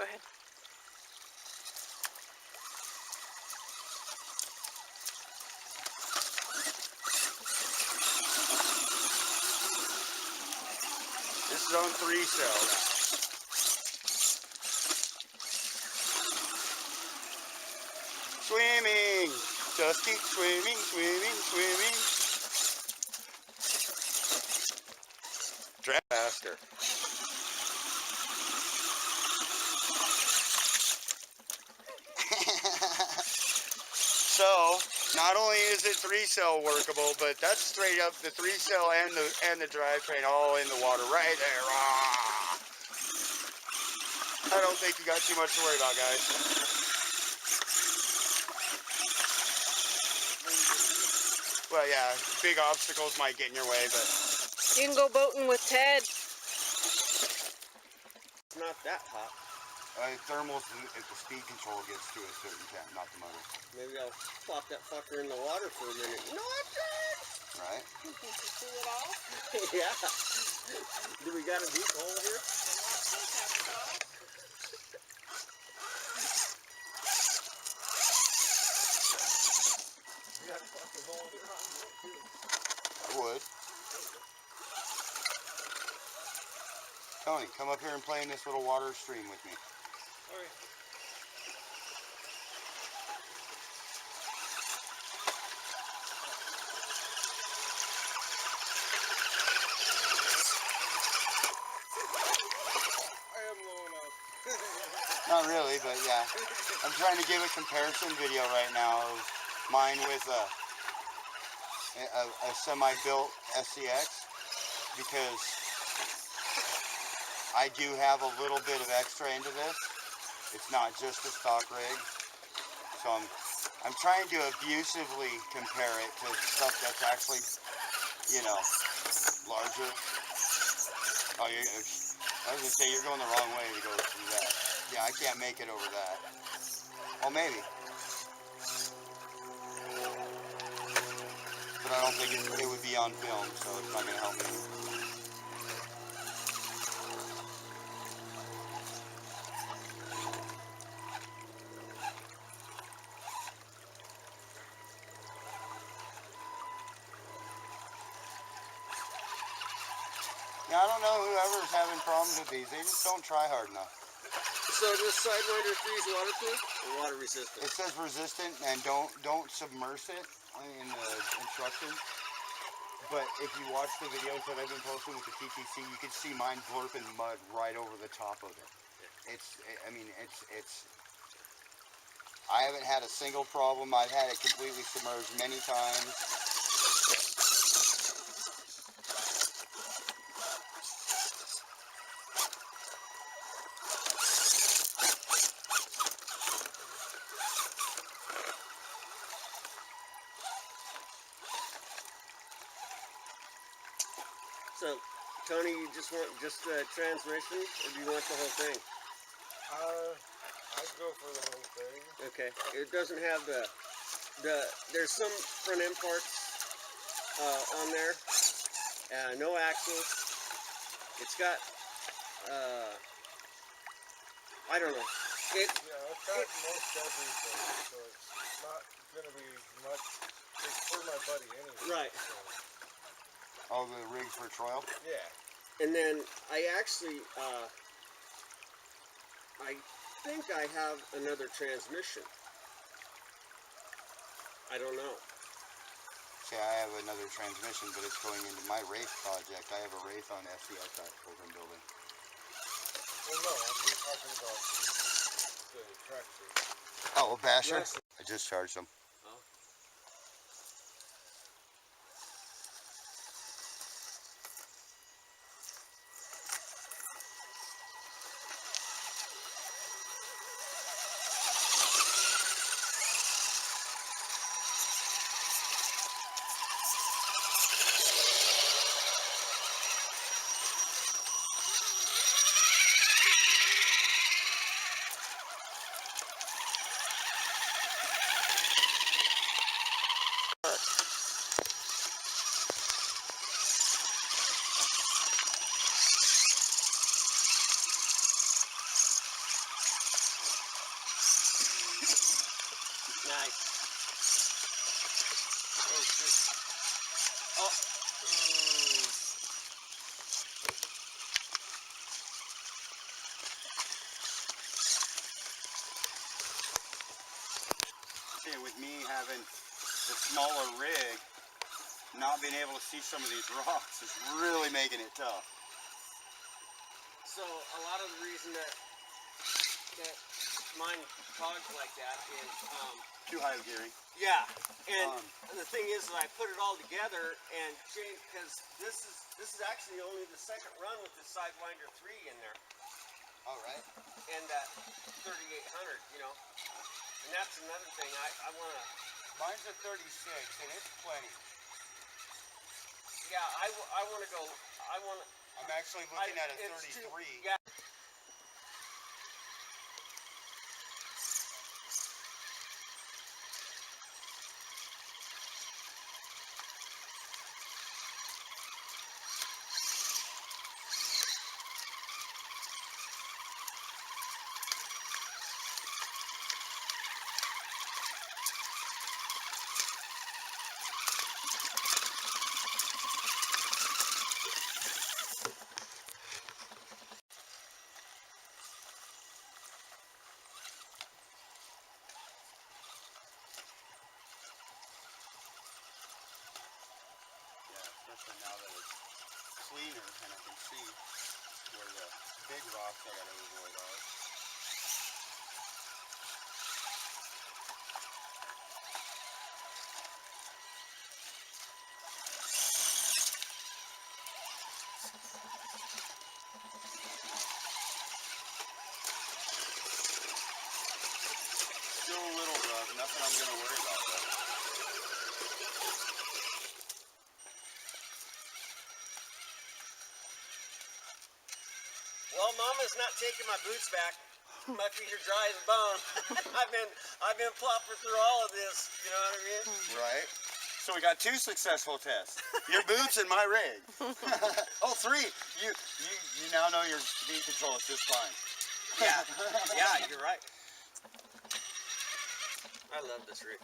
Go ahead. This is on 3 cell now. Swimming! Just keep swimming, swimming, swimming. Drag faster. So, not only is it 3 cell workable, but that's straight up the 3 cell and the drivetrain all in the water right there. Ah! I don't think you got too much to worry about, guys. Well, yeah, big obstacles might get in your way, but You can go boating with Ted. It's not that hot. Thermals if the speed control gets to a certain temp, not the motor. Maybe I'll plop that fucker in the water for a minute. Right? Did you see it all? Yeah. Do we got a deep hole here? We got a fucking hole here on it too. I would. Tony, come up here and play in this little water stream with me. Alright. I am low enough. Not really, but yeah. I'm trying to give a comparison video right now of mine with a semi-built SCX, because I do have a little bit of extra into this. It's not just a stock rig. So I'm trying to abusively compare it to stuff that's actually, you know, larger. Oh, I was gonna say you're going the wrong way to go through that. Yeah, I can't make it over that. Oh, maybe. But I don't think it would be on film, so it's not gonna help me. Yeah, I don't know whoever's having problems with these. They just don't try hard enough. So this Sidewinder 3 is waterproof or water resistant? It says resistant and don't submerge it in the instructions. But if you watch the videos that I've been posting with the TTC, you can see mine blurping mud right over the top of it. I haven't had a single problem. I've had it completely submerged many times. So, Tony, you just want just the transmission, or do you want the whole thing? I'd go for the whole thing. Okay. It doesn't have there's some front end parts on there. No axles. It's got, I don't know. Yeah, it's got most everything, so it's not going to be much. It's for my buddy anyway. Right. So. Oh, the rig for trial? Yeah. And then I actually, I think I have another transmission. I don't know. See, I have another transmission, but it's going into my Wraith project. I have a Wraith on FCX over in building. Well, no, we're talking about the tractor. Oh, a basher? Yes. I just charged them. me having the smaller rig, not being able to see some of these rocks is really making it tough. So a lot of the reason that mine cogs like that is Too high of gearing. yeah, and the thing is that I put it all together and change, because this is actually only the second run with the Sidewinder 3 in there. All right. And that 3800, you know, and that's another thing I want to. Mine's a 36, and it's plenty. Yeah, I want to go. I want to. I'm actually looking at a 33. Yeah. Especially now that it's cleaner and I can see where the big rocks I gotta avoid are. Still a little rough, nothing I'm gonna worry about though. Well, Mama's not taking my boots back. My feet are dry as a bone. I've been plopping through all of this. You know what I mean? Right. So we got 2 successful tests. Your boots and my rig. Oh, 3. You now know your speed control is just fine. Yeah. Yeah, you're right. I love this rig.